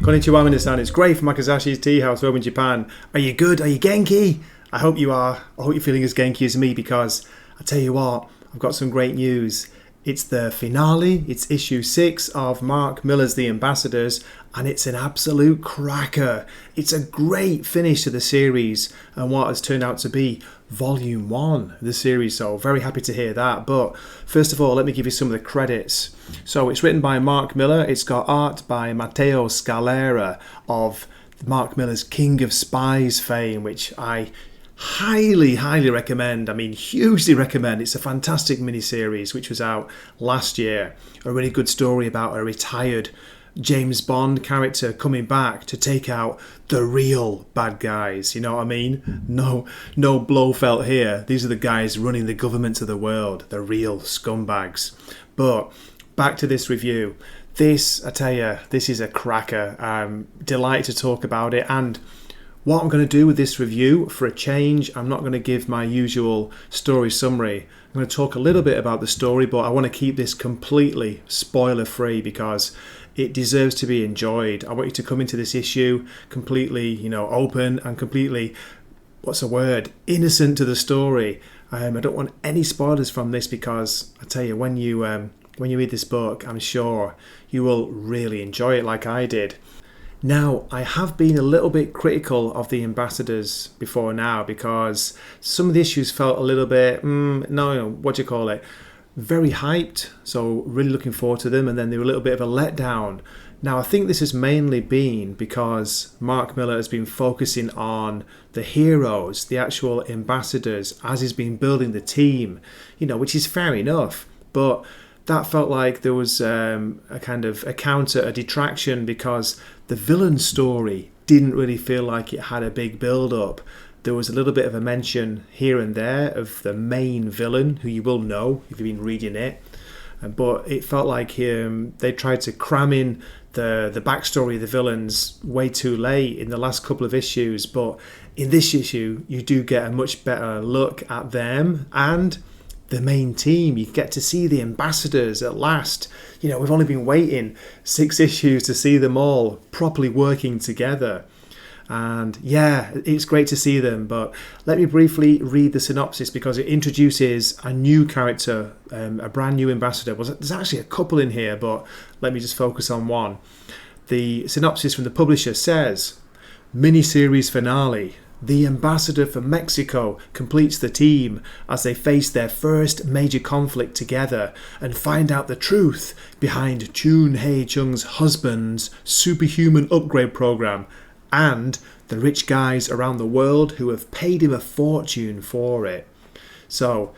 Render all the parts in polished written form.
Konnichiwa, minasan. It's Gray from Makazashi's Tea House over in Japan. Are you good? Are you genki? I hope you are. I hope you're feeling as genki as me, because I tell you what, I've got some great news. It's the finale. It's issue 6 of Mark Millar's The Ambassadors, and it's an absolute cracker. It's a great finish to the series and what has turned out to be volume 1 of the series, so very happy to hear that. But first of all, let me give you some of the credits. So it's written by Mark Millar. It's got art by Matteo Scalera of Mark Millar's King of Spies fame, which I highly recommend. I mean, hugely recommend. It's a fantastic miniseries which was out last year. A really good story about a retired James Bond character coming back to take out the real bad guys. You know what I mean? No Blofeld here. These are the guys running the governments of the world, the real scumbags. But back to this review. This, I tell you, this is a cracker. I'm delighted to talk about it. And what I'm going to do with this review, for a change, I'm not going to give my usual story summary. I'm going to talk a little bit about the story, but I want to keep this completely spoiler free because it deserves to be enjoyed. I want you to come into this issue completely, open and completely, innocent to the story. I don't want any spoilers from this, because I tell you, when you read this book, I'm sure you will really enjoy it like I did. Now, I have been a little bit critical of the Ambassadors before now, because some of the issues felt a little bit, very hyped, so really looking forward to them, and then they were a little bit of a letdown. Now, I think this has mainly been because Mark Millar has been focusing on the heroes, the actual ambassadors, as he's been building the team, which is fair enough, but that felt like there was a detraction, because the villain story didn't really feel like it had a big build-up. There was a little bit of a mention here and there of the main villain, who you will know if you've been reading it. But it felt like they tried to cram in the backstory of the villains way too late in the last couple of issues. But in this issue, you do get a much better look at them and the main team. You get to see the ambassadors at last. We've only been waiting 6 issues to see them all properly working together. And yeah, it's great to see them, but let me briefly read the synopsis, because it introduces a new character, a brand new ambassador. There's actually a couple in here, but let me just focus on one. The synopsis from the publisher says, miniseries finale. The ambassador for Mexico completes the team as they face their first major conflict together and find out the truth behind Chun Hei-chung's husband's superhuman upgrade program, and the rich guys around the world who have paid him a fortune for it. So,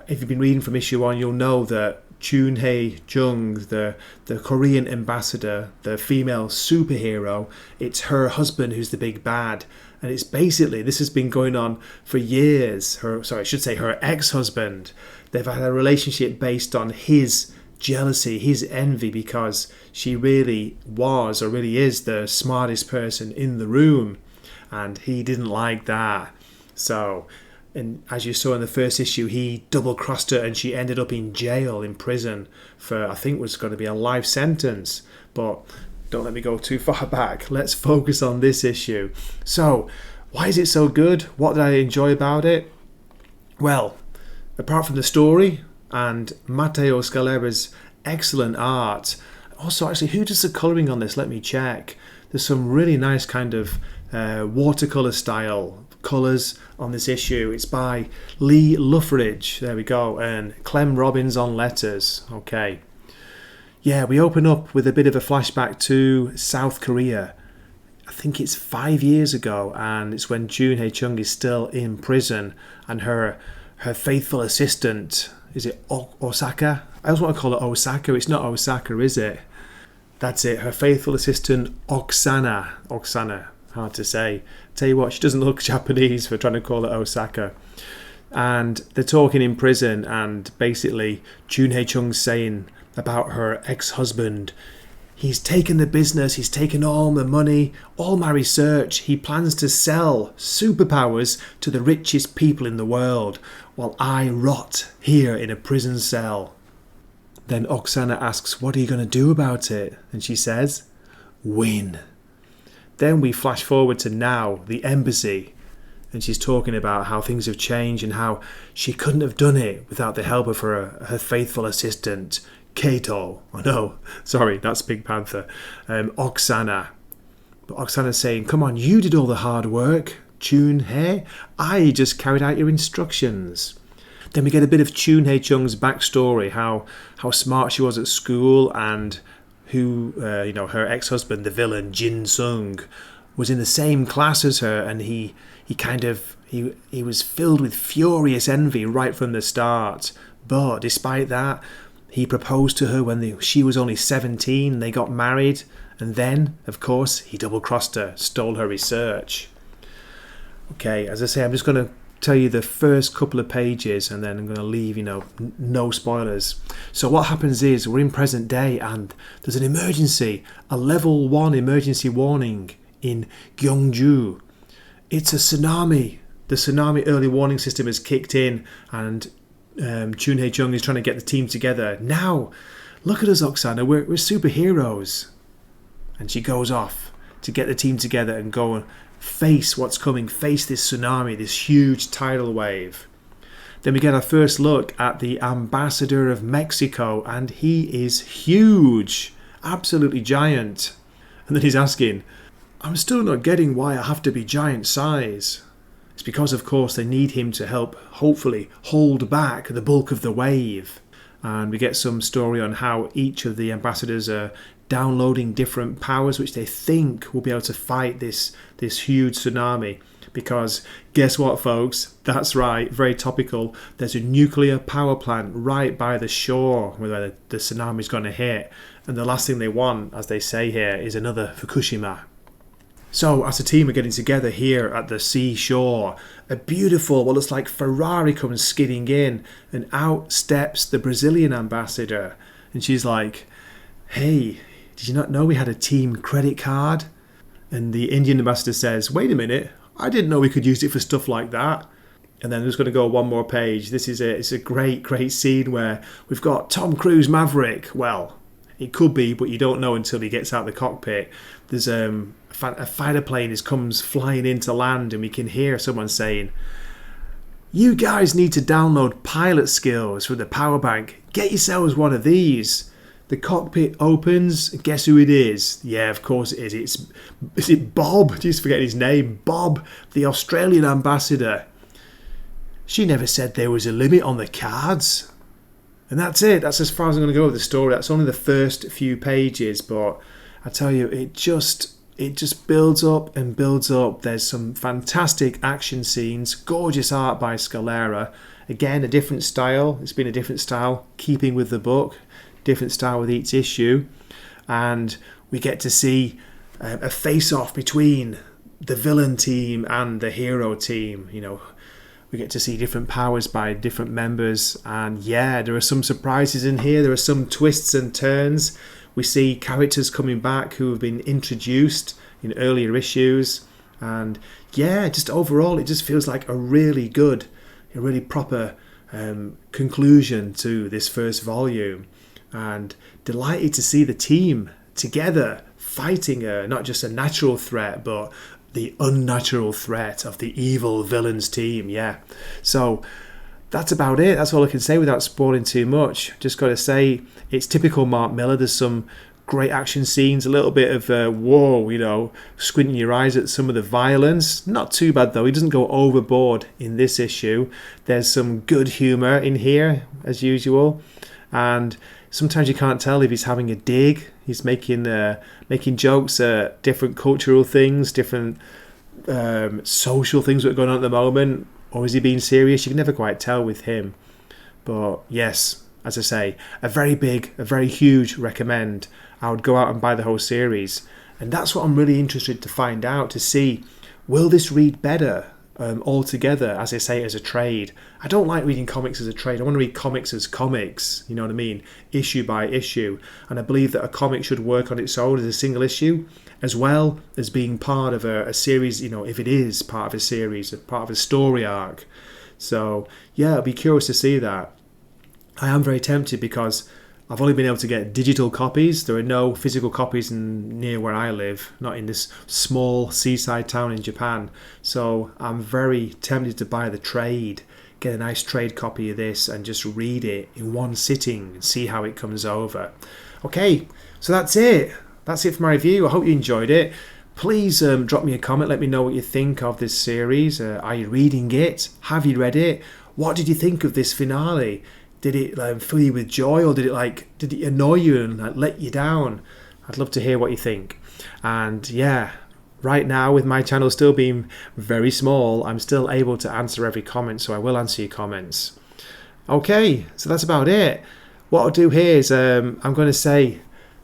if you've been reading from issue 1, you'll know that Chun Hei-chung, the Korean ambassador, the female superhero, it's her husband who's the big bad. And it's basically, this has been going on for years. Her ex-husband. They've had a relationship based on his jealousy, his envy, because she really was, or really is, the smartest person in the room, and he didn't like that. So, and as you saw in the first issue, he double-crossed her, and she ended up in jail, in prison, for I think was going to be a life sentence. But don't let me go too far back. Let's focus on this issue. So, why is it so good? What did I enjoy about it? Well, apart from the story and Matteo Scalera's excellent art. Also, actually, who does the colouring on this? Let me check. There's some really nice kind of watercolour style colours on this issue. It's by Lee Luffridge. There we go. And Clem Robbins on letters. Okay. Yeah, we open up with a bit of a flashback to South Korea. I think it's 5 years ago, and it's when Chun Hei-chung is still in prison, and her faithful assistant, is it Osaka? I always want to call it Osaka. It's not Osaka, is it? That's it. Her faithful assistant, Oksana. Oksana, hard to say. Tell you what, she doesn't look Japanese for trying to call it Osaka. And they're talking in prison, and basically Chun Hei-chung's saying about her ex-husband, he's taken the business, he's taken all the money, all my research. He plans to sell superpowers to the richest people in the world, while I rot here in a prison cell. Then Oksana asks, what are you going to do about it? And she says, win. Then we flash forward to now, the embassy. And she's talking about how things have changed and how she couldn't have done it without the help of her faithful assistant, Kato. Oh no, sorry, that's Pink Panther. Oksana. But Oksana's saying, come on, you did all the hard work, Chun-hye. I just carried out your instructions. Then we get a bit of Chun-hye Chung's backstory, how smart she was at school, and who, her ex-husband, the villain, Jin Sung, was in the same class as her, and he was filled with furious envy right from the start. But despite that, he proposed to her when she was only 17. They got married, and then, of course, he double-crossed her, stole her research. Okay, as I say, I'm just going to tell you the first couple of pages, and then I'm going to leave, no spoilers. So what happens is, we're in present day, and there's an emergency, a level 1 emergency warning in Gyeongju. It's a tsunami. The tsunami early warning system has kicked in, and Chun-hye Chung is trying to get the team together. Now, look at us, Oksana, we're superheroes. And she goes off to get the team together and go and face what's coming, face this tsunami, this huge tidal wave. Then we get our first look at the Ambassador of Mexico, and he is huge, absolutely giant. And then he's asking, I'm still not getting why I have to be giant size. It's because, of course, they need him to help, hopefully, hold back the bulk of the wave. And we get some story on how each of the ambassadors are downloading different powers which they think will be able to fight this huge tsunami. Because guess what, folks? That's right, very topical. There's a nuclear power plant right by the shore where the tsunami is going to hit. And the last thing they want, as they say here, is another Fukushima. So, as a team are getting together here at the seashore, a beautiful, what looks like Ferrari comes skidding in, and out steps the Brazilian ambassador. And she's like, hey, did you not know we had a team credit card? And the Indian ambassador says, wait a minute, I didn't know we could use it for stuff like that. And then I'm just going to go one more page. It's a great, great scene where we've got Tom Cruise Maverick. Well, it could be, but you don't know until he gets out of the cockpit. There's a fighter plane comes flying into land, and we can hear someone saying, you guys need to download pilot skills from the power bank. Get yourselves one of these. The cockpit opens. Guess who it is? Yeah, of course it is. Is it Bob? Just forget his name. Bob, the Australian ambassador. She never said there was a limit on the cards. And that's it. That's as far as I'm going to go with the story. That's only the first few pages, but I tell you, it just builds up and builds up. There's some fantastic action scenes, gorgeous art by Scalera. Again, a different style. It's been a different style, keeping with the book, different style with each issue. And we get to see a face-off between the villain team and the hero team. We get to see different powers by different members. And yeah, there are some surprises in here. There are some twists and turns. We see characters coming back who have been introduced in earlier issues. And yeah, just overall, it just feels like a really good, a really proper conclusion to this first volume. And delighted to see the team together fighting not just a natural threat, but the unnatural threat of the evil villains team. Yeah, so that's about it. That's all I can say without spoiling too much. Just got to say, it's typical Mark Millar. There's some great action scenes, a little bit of squinting your eyes at some of the violence. Not too bad though. He doesn't go overboard in this issue. There's some good humour in here as usual, and sometimes you can't tell if he's having a dig. He's making jokes at different cultural things, different social things that are going on at the moment, or is he being serious? You can never quite tell with him. But yes, as I say, a very big, a very huge recommend. I would go out and buy the whole series. And that's what I'm really interested to find out, to see, will this read better altogether, as I say, as a trade? I don't like reading comics as a trade. I want to read comics as comics, you know what I mean? Issue by issue. And I believe that a comic should work on its own as a single issue, as well as being part of a series, if it is part of a series, part of a story arc. So, yeah, I'll be curious to see that. I am very tempted because I've only been able to get digital copies. There are no physical copies near where I live, not in this small seaside town in Japan. So I'm very tempted to buy the trade, get a nice trade copy of this and just read it in one sitting and see how it comes over. Okay, so that's it. That's it for my review. I hope you enjoyed it. Please drop me a comment. Let me know what you think of this series. Are you reading it? Have you read it? What did you think of this finale? Did it fill you with joy, or did it annoy you and let you down? I'd love to hear what you think. And yeah, right now with my channel still being very small, I'm still able to answer every comment, so I will answer your comments. Okay, so that's about it. What I'll do here is I'm going to say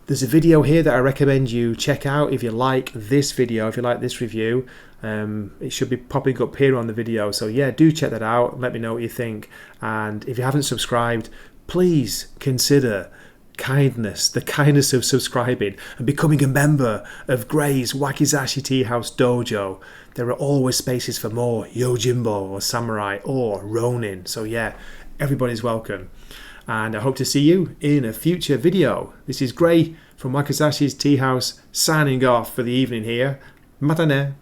there's a video here that I recommend you check out if you like this video, if you like this review. It should be popping up here on the video, so yeah, do check that out. Let me know what you think, and if you haven't subscribed, please consider the kindness of subscribing and becoming a member of Gray's Wakizashi Tea House Dojo. There are always spaces for more Yojimbo or Samurai or Ronin, so yeah, everybody's welcome. And I hope to see you in a future video. This is Gray from Wakizashi's Tea House signing off for the evening here. Mata ne.